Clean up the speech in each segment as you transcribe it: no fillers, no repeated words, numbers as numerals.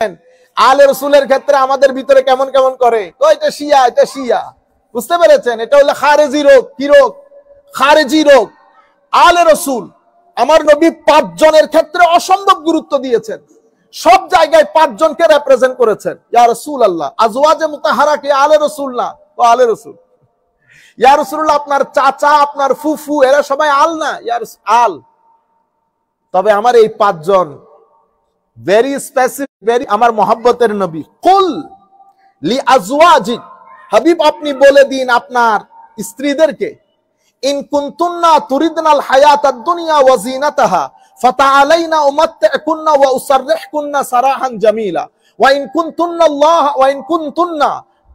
আলে রসুলের ক্ষেত্রে আমাদের ভিতরে কেমন কেমন করে, তো এটা শিয়া, এটা শিয়া, বুঝতে পেরেছেন? এটা হলো খারেজি রোগ। কি রোগ? খারেজি রোগ। আলে রসুল আমার নবী 5 জনের ক্ষেত্রে অসম্ভব গুরুত্ব দিয়েছেন, সব জায়গায় 5 জনকে রিপ্রেজেন্ট করেছেন। ইয়া রাসূলুল্লাহ, আজওয়াজে মুতাহারা কি আলে রসুল না? তো আলে রসুল। ইয়া রাসূলুল্লাহ, আপনার চাচা, আপনার ফুফু, এরা সবাই আল না? ইয়া আল। তবে আমার এই 5 জন ভেরি স্পেসিফিক, ভেরি আমার মহব্বতের নবী। কুল লি আজওয়াজিক, হাবিব আপনি বলে দিন আপনার স্ত্রীদেরকে, ইন কুনতুন্না তুরিদনাল হায়াতাদ দুনিয়া ওয়া জিনাতাহা ফাতাআলাইনা উমাত্তিকুন্না ওয়া উসাররিহকুন্না সারাহান জামিলা ওয়া ইন কুনতুন্না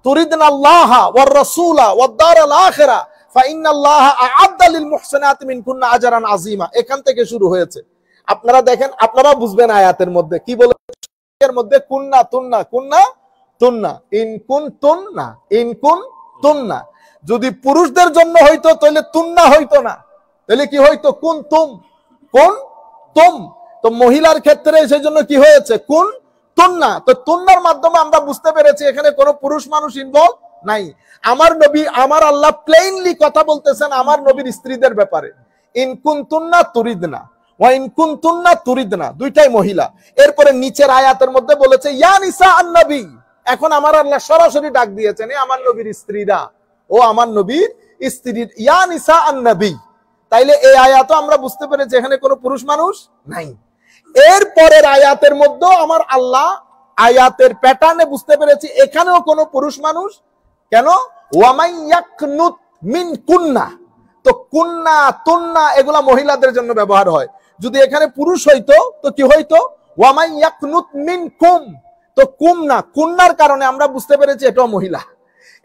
তুরিদনা আল্লাহা ওয়ার রাসূলা ওয়াদ দারাল আখিরা ফাইন্নাল্লাহা আ'আদ্দা লিল মুহসিনাতি মিনকুন্না আজরান আযীমা। এখান থেকে শুরু হয়েছে। আপনারা দেখেন, আপনারা বুঝবেন আয়াতের মধ্যে কি বলে। এর মধ্যে কুন্না তুন্না, কুন্না তুন্না, ইন কুনতুন্না, ইন কুনতুন্না। যদি পুরুষদের জন্য হইতো তাহলে তুন্না হইতো না, তাহলে কি হইতো? কুন তুম, কোন তুম। তো মহিলার ক্ষেত্রে সেই জন্য কি হয়েছে? কুন তুন্না। তো তুন্নার মাধ্যমে আমরা বুঝতে পেরেছি এখানে কোনো পুরুষ মানুষ ইনভলভ নাই। আমার নবী, আমার আল্লাহ প্লেইনলি কথা বলতেছেন আমার নবীর স্ত্রীদের ব্যাপারে। ইন কুনতুন্না তুরিদনা ওয়া ইন কুনতুন্না তুরিদনা, দুইটাই মহিলা। এরপরে নিচের আয়াতের মধ্যে বলেছে ইয়া নিসা আন-নবী। এখন আমার আল্লাহ সরাসরি ডাক দিয়েছেন, এ আমার নবীর স্ত্রীরা, ও আমার নবীর স্ত্রী, ইয়া নিসা আন-নবী। তাইলে এই আয়াতও আমরা বুঝতে পেরেছি এখানে কোনো পুরুষ মানুষ নাই। এরপরের আয়াতের মধ্যে আমার আল্লাহ আয়াতের প্যাটার্নে বুঝতে পেরেছি এখানেও কোনো পুরুষ মানুষ কেন? ওয়ামাই ইয়াকনুত মিন কুন্না। তো কুন্না তুন্না এগুলা মহিলাদের জন্য ব্যবহার হয়। যদি এখানে পুরুষ হইতো তো কি হইতো? ওয়ামাই ইয়াকনুত মিন কুম। তো কুম না, কুন্নার কারণে আমরা বুঝতে পেরেছি এটাও মহিলা।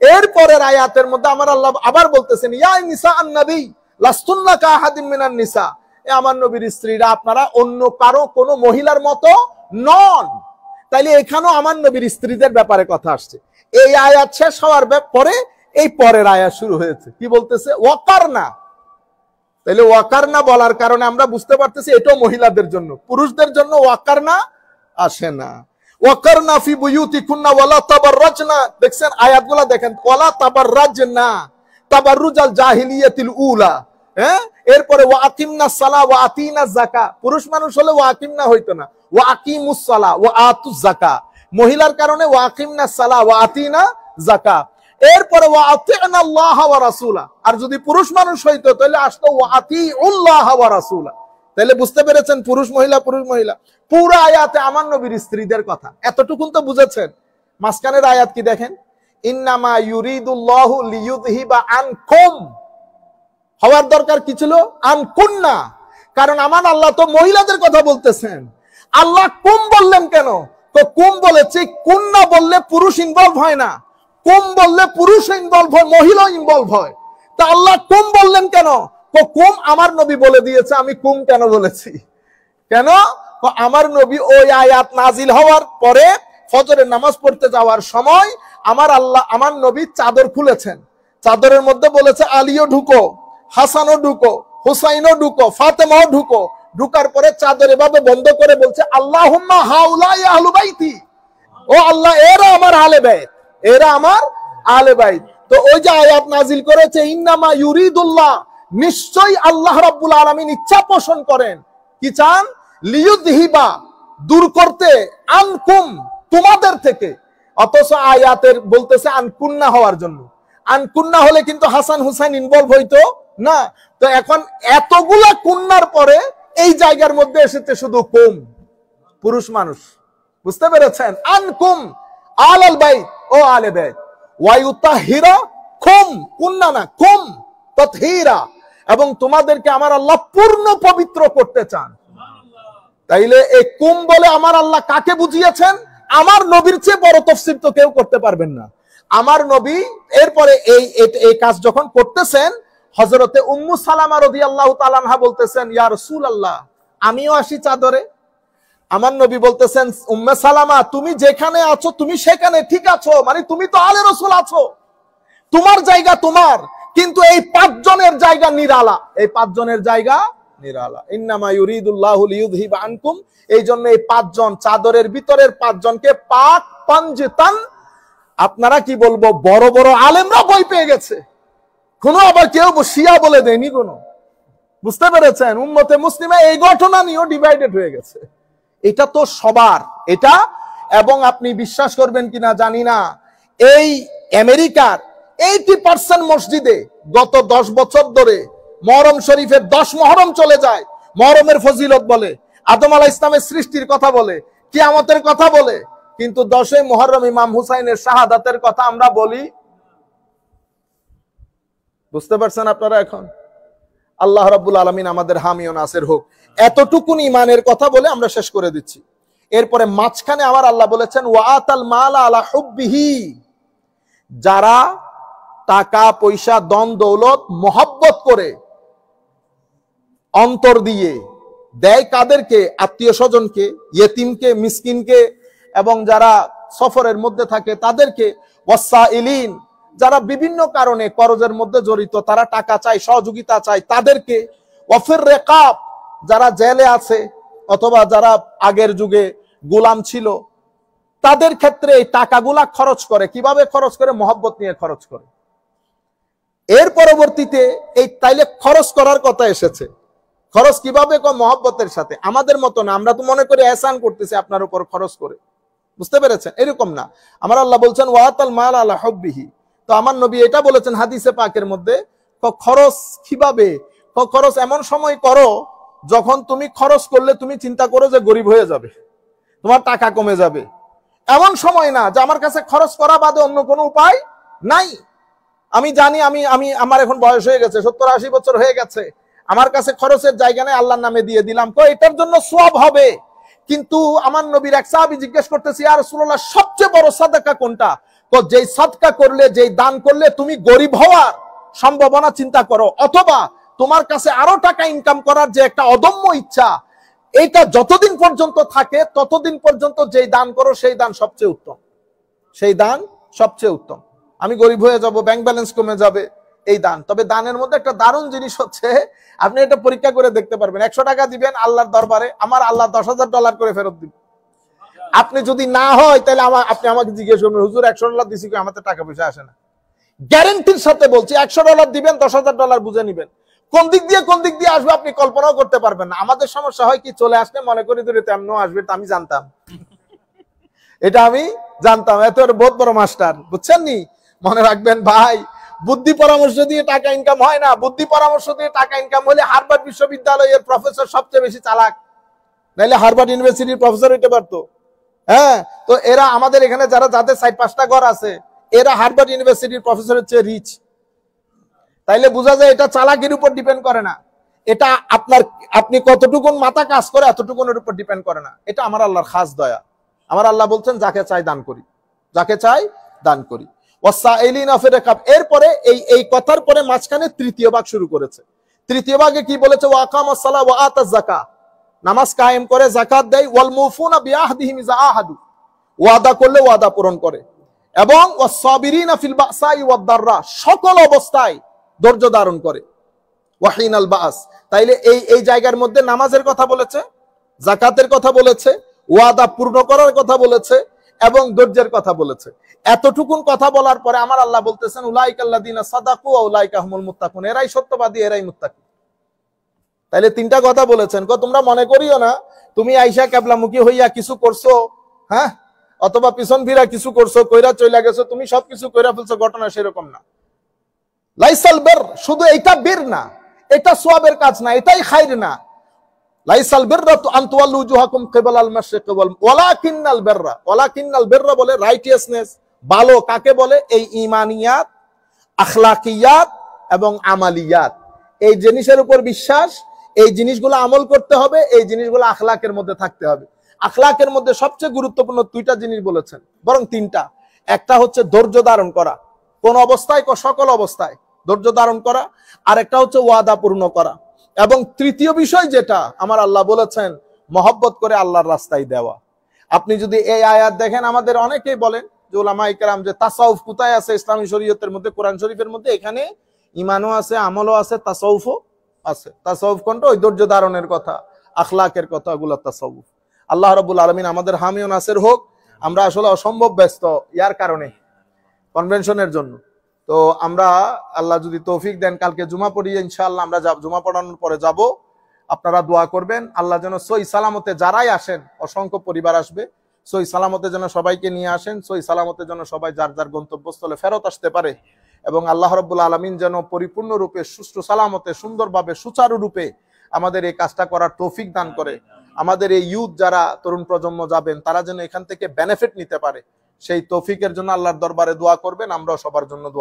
এরপরের আয়াতের মধ্যে আমার আল্লাহ আবার বলতেছেন ইয়া নিসা আন-নবী লাস্তুন্না কাআহাদিম মিনান নিসা, এ আমার নবীর স্ত্রীরা আপনারা অন্য কারো কোনো মহিলার মতো নন। তাইলে এখানেও আমার নবীর স্ত্রীদের ব্যাপারে কথা আসছে। এই আয়াত শেষ হওয়ার পরে এই পরের আয়াত শুরু হয়েছে, কি বলতেছে? ওয়াকারনা। তাইলে ওয়াকারনা বলার কারণে আমরা বুঝতে পারতেছি এটাও মহিলাদের জন্য, পুরুষদের জন্য ওয়াকারনা আসে না। ওয়াকারনা ফি বুয়ুতিকুন্না ওয়ালা তাবাররাজনা। দেখছেন আয়াতগুলো দেখেন, ওয়ালা তাবাররাজনা তাবাররুজাল জাহিলিয়াতিল উলা। হ্যাঁ, এরপরে ওয়া আকিমনাস সালাহ ওয়া আতিনাজ যাকাত। পুরুষ মানুষ হলে ওয়া আকিমনা হইতো না, ওয়া আকিমুস সালাহ ওয়া আতুজ যাকাত। মহিলার কারণে ওয়া আকিমনাস সালাহ ওয়া আতিনা যাকাত। এরপরে ওয়া আতিনা আল্লাহ ওয়া রাসূলা। আর যদি পুরুষ মানুষ হইতো তাহলে আসতো ওয়া আতিউল্লাহ ওয়া রাসূলা। তাহলে বুঝতে পেরেছেন পুরুষ মহিলা, পুরুষ মহিলা। পুরো আয়াতে আমার নবীর স্ত্রীদের কথা, এতটুকুন তো বুঝেছেন। মাঝখানের আয়াত কি দেখেন? ইন্নামা ইউরিদুল্লাহু লিইউযহিবা আনকুম। হওয়ার দরকার কি ছিল? আনকুন্না। কারণ আমার আল্লাহ তো মহিলাদের কথা বলতেছেন। আল্লাহ কুম বললেন কেন? তো কুম বলেছে, কুন্না বললে পুরুষ ইনভলভ হয় না, কুম বললে পুরুষ ইনভলভ হয়, মহিলা ইনভলভ হয়। তা আল্লাহ কুম বললেন কেন? তো কুম আমার নবী বলে দিয়েছে। আমি কুম কেন বলেছি? কেন? তো আমার নবী ওই আয়াত নাজিল হওয়ার পরে ফজরের নামাজ পড়তে যাওয়ার সময় আমার আল্লাহ, আমার নবী চাদর খুলেছেন। চাদরের মধ্যে বলেছে আলীও ঢুকো, হাসানও ঢুকো, হুসাইনও ঢুকো, ফাতেমাও ঢুকো। ঢুকার পরে চাদর এভাবে বন্ধ করে বলছে আল্লাহুম্মা হাউলাই আহলু বাইতি। ও আল্লাহ, এরা আমার আহলে বাইত, এরা আমার আহলে বাইত। তো ওই যে আয়াত নাজিল করেছে ইন্নামা ইউরিদুল্লাহ, নিশ্চয়ই আল্লাহ রাব্বুল আলামিন ইচ্ছা পোষণ করেন, কি চান? লিইউযহিবা, দূর করতে, আনকুম, তোমাদের থেকে। অথচ আয়াতের বলতেছে আনকুন্না হওয়ার জন্য। আনকুন্না হলে কিন্তু হাসান হুসাইন ইনভলভ হইতো না। তো এখন এতগুলা কুন্নার পরে এই জায়গার মধ্যে এসেছে শুধু কুম, পুরুষ মানুষ। বুঝতে পেরেছেন? আনকুম আলাল বাইত, ও আলে বাইত। ওয়া ইউতাহিরা কুম, কুন্না না, কুম তাতহীরা, এবং তোমাদেরকে আমার আল্লাহ পূর্ণ পবিত্র করতে চান। তাইলে এই কুম বলে আমার আল্লাহ কাকে বুঝিয়েছেন? আমার নবীর চেয়ে বড় তাফসীর তো কেউ করতে পারবেন না। আমার নবী এরপরে এই কাজ যখন করতেছেন, হযরতে উম্মু সালামা রাদিয়াল্লাহু তাআলা আনহা বলতেছেন ইয়া রাসূলুল্লাহ, আমিও আসি চাদরে। আমার নবী বলতেছেন উম্মে সালামা, তুমি যেখানে আছো তুমি সেখানে ঠিক আছো, মানে তুমি তো আলে রাসূল আছো, তোমার জায়গা তোমার। কিন্তু এই 5 জনের জায়গা নিরালা, এই 5 জনের জায়গা নিরালা। ইন্নামা ইউরিদুল্লাহু লিইউযহিবা আনকুম, এই জন্য এই পাঁচজন চাদরের ভিতরের পাঁচজনকে পাক পাঞ্জিতান, আপনারা কি বলবো, বড় বড় আলেমরা বই পেয়ে গেছে, কোনো আবার কেউ শিয়া বলে দেয়নি কোনো। বুঝতে পেরেছেন? উম্মতে মুসলিমে এই ঘটনা নিয়েও ডিভাইডেড হয়ে গেছে। এটা তো সবার এটা। এবং আপনি বিশ্বাস করবেন কিনা জানি না, এই আমেরিকার 80% মসজিদে গত 10 বছর ধরে মুহররম শরীফের 10 মুহররম চলে যায়, মুহররমের ফজিলত বলে, আদম আলাইহিস ইসলামের সৃষ্টির কথা বলে, কিয়ামতের কথা বলে, কিন্তু 10ই মুহররম ইমাম হুসাইনের শাহাদাতের কথা আমরা বলি। বুঝতে পারছেন আপনারা? এখন আল্লাহ রাব্বুল আলামিন আমাদের হামি ও নাসির হোক। এতটুকুন ইমানের কথা বলে আমরা শেষ করে দিচ্ছি। এরপরে মাঝখানে আমার আল্লাহ বলেছেন ওয়াতাল মালা আলা হুব্বিহি, যারা টাকা পয়সা ধন দৌলত মহব্বত করে অন্তর দিয়ে দেয়, কাদেরকে? আত্মীয় স্বজনকে, ইয়েতিমকে, মিসকিনকে, এবং যারা সফরের মধ্যে থাকে তাদেরকে, ওয়াসাইলিন, যারা বিভিন্ন কারণে করজের মধ্যে জড়িত, তারা টাকা চায়, সহযোগিতা চায়, তাদেরকে, ওয়াফির রিকাব, যারা জেলে আছে অথবা যারা আগের যুগে গোলাম ছিল, তাদের ক্ষেত্রে এই টাকাগুলা খরচ করে। কিভাবে খরচ করে? মহব্বত নিয়ে খরচ করে। এর পরবর্তীতে এই তাইলে খরচ করার কথা এসেছে, খরচ কিভাবে? মহব্বতের সাথে। আমাদের মতো না, আমরা তো মনে করি এহসান করতেছি আপনার উপর খরচ করে। বুঝতে পেরেছেন? এরকম না। আমার আল্লাহ বলছেন ওয়াতাল মাল আলা হুব্বিহি। তো আমার নবী এটা বলেছেন হাদিসে পাকের মধ্যে, খরচ কিভাবে? খরচ এমন সময় করো যখন তুমি খরচ করলে তুমি চিন্তা করো যে গরিব হয়ে যাবে, তোমার টাকা কমে যাবে। এমন সময় না যে আমার কাছে খরচ করা বাদে অন্য কোনো উপায় নাই। আমি জানি আমি আমার এখন বয়স হয়ে গেছে, 70-80 বছর হয়ে গেছে, আমার কাছে খরচের জায়গা নেই, আল্লাহর নামে দিয়ে দিলাম, এটার জন্য সওয়াব হবে। কিন্তু আমার নবীর এক সাহাবী জিজ্ঞেস করতেছে, ইয়া রাসূলুল্লাহ, সবচেয়ে বড় সাদাকা কোনটা? যেই সাদকা করলে, যেই দান করলে তুমি গরিব হওয়ার সম্ভাবনা চিন্তা করো, অথবা তোমার কাছে আরো টাকা ইনকাম করার যে একটা অদম্য ইচ্ছা, এইটা যতদিন পর্যন্ত থাকে ততদিন পর্যন্ত যেই দান করো সেই দান সবচেয়ে উত্তম, সেই দান সবচেয়ে উত্তম। আমি গরিব হয়ে যাব, ব্যাংক ব্যালেন্স কমে যাবে, এই দান। তবে দানের মধ্যে একটা দারুণ জিনিস হচ্ছে, আপনি এটা পরীক্ষা করে দেখতে পারবেন। 100 টাকা দিবেন আল্লাহর দরবারে, আমার আল্লাহ $10,000 করে ফেরত দিবেন। আপনি যদি না হয় তাহলে আপনি আমাকে জিজ্ঞেস করবেন, হুজুর $100 দিছি, আমার তো টাকা পয়সা আসে না। গ্যারান্টির সাথে বলছি, $100 দিবেন, $10,000 বুঝে নিবেন। কোন দিক দিয়ে আসবে আপনি কল্পনাও করতে পারবেন না। আমাদের সমস্যা হয় কি, চলে আসলে মনে করি ধরে তেমনও আসবে, তা আমি জানতাম, এটা আমি জানতাম, এত বহুত বড় মাস্টার। বুঝছেন নি? মনে রাখবেন ভাই, বুদ্ধি পরামর্শ দিয়ে টাকা ইনকাম হয় না। বুদ্ধি পরামর্শ দিয়ে টাকা ইনকাম হলে হার্ভার্ড বিশ্ববিদ্যালয়ের প্রফেসর সবচেয়ে বেশি চালাক, নাইলে হার্ভার্ড ইউনিভার্সিটির প্রফেসর হইতে পারতো। হ্যাঁ, তো এরা আমাদের এখানে যাদের 4-5টা ঘর আছে, এরা হার্ভার্ড ইউনিভার্সিটির প্রফেসরের চেয়ে রিচ। তাইলে বোঝা যায় এটা চালাকির উপর ডিপেন্ড করে না, এটা আপনি কতটুকুন মাথা কাজ করে এতটুকুনের উপর ডিপেন্ড করে না। এটা আমার আল্লাহর খাস দয়া। আমার আল্লাহ বলছেন যাকে চাই দান করি, যাকে চাই দান করি। এরপরে এই কথার পরে মাঝখানে তৃতীয় ভাগ শুরু করেছে। তৃতীয় ভাগে কি বলেছে? ওয়াকামাস সালাহ ওয়া আতাজ যাকাত, নামাজ কায়েম করে, যাকাত দেয়। ওয়াল মুফুনা বিআহদিহিম ইযা আহাদু, ওয়াদা করলে ওয়াদা পূরণ করে। এবং ওয়াস-সাবিরিনা ফিল বাসাই ওয়াদ দাররা, সকল অবস্থায় ধৈর্য ধারণ করে। ওয়াহিনাল বাস, তাইলে এই জায়গার মধ্যে নামাজের কথা বলেছে, যাকাতের কথা বলেছে, ওয়াদা পূর্ণ করার কথা বলেছে, এবং ধৈর্যের কথা বলেছে। এতটুকুন কথা বলার পরে আমার আল্লাহ বলতেছেন উলাইকাল্লাযিনা সাদাকু ওয়া উলাইকা হুমুল মুত্তাকুন, এরাই সত্যবাদী, এরাই মুত্তাকি। তাইলে 3টা কথা বলেছেন। তোমরা মনে করিও না তুমি আইসা কিবলামুখী হইয়া কিছু করছো, হ্যাঁ, অথবা পিছন ফিরা কিছু করছো, কইরা চইলা গেছো, তুমি সবকিছু কইরা ফেলছো, ঘটনা সেরকম না। লাইসাল বির, শুধু এটা বীর না, এটা সওয়াবের কাজ না, এটাই খাইর না। লাইসাল বিররা আন তুওয়াল্লু উজুহাকুম কিবালাল মাশরিক ওয়ালাকিন্নাল বিররা, ওয়ালাকিন্নাল বিররা বলে রাইটিয়াসনেস, ভালো কাকে বলে? এই ঈমানিয়াত, আখলাকিয়াত এবং আমালিয়াত, এই জিনিসের উপর বিশ্বাস, এই জিনিসগুলো আমল করতে হবে, এই জিনিসগুলো আখলাকের মধ্যে থাকতে হবে। আখলাকের মধ্যে সবচেয়ে গুরুত্বপূর্ণ 2টা জিনিস বলেছেন, বরং 3টা। একটা হচ্ছে ধৈর্য ধারণ করা, কোন অবস্থায়, সকল অবস্থায় ধৈর্য ধারণ করা। আর একটা হচ্ছে ওয়াদা পূর্ণ করা। এবং তৃতীয় বিষয় যেটা আমার আল্লাহ বলেছেন, মহব্বত করে আল্লাহর রাস্তায় দেওয়া। আপনি যদি এই আয়াত দেখেন, আমাদের অনেকেই বলেন যে উলামায়ে কেরাম যে তাসাউফ কোথায় আছে ইসলামী শরীয়তের মধ্যে, কোরআন শরীফের মধ্যে? এখানে ঈমানও আছে, আমলও আছে, তাসাউফও আছে। তাসাউফ কোনটা? ওই ধৈর্য ধারণের কথা, আখলাকের কথা, ওগুলো তাসাউফ। আল্লাহ রাব্বুল আলামিন আমাদের হামি ও নাসির হোক। আমরা আসলে অসম্ভব ব্যস্ত ইয়ার কারণে, কনভেনশনের জন্য। তো আমরা আল্লাহ যদি তৌফিক দেন কালকে জুমা পড়িয়ে ইনশাআল্লাহ আমরা জুমা পড়ানোর পরে যাব। আপনারা দোয়া করবেন আল্লাহ যেন সহি সালামতে যারাই আসেন, অসংখ্য পরিবার আসবে, সহি সালামতে যেন সবাইকে নিয়ে আসেন, সহি সালামতে যেন সবাই যার যার গন্তব্যস্থলে ফেরত আসতে পারে, এবং আল্লাহ রাব্বুল আলামিন যেন পরিপূর্ণরূপে সুষ্ঠু সালামতে সুন্দরভাবে সুচারুরূপে আমাদের এই কাজটা করার তৌফিক দান করে। আমাদের এই ইউথ যারা তরুণ প্রজন্ম যাবেন তারা যেন এখান থেকে বেনিফিট নিতে পারে, সেই তৌফিকের জন্য আল্লাহর দরবারে দোয়া করবেন। আমরাও সবার জন্য দোয়া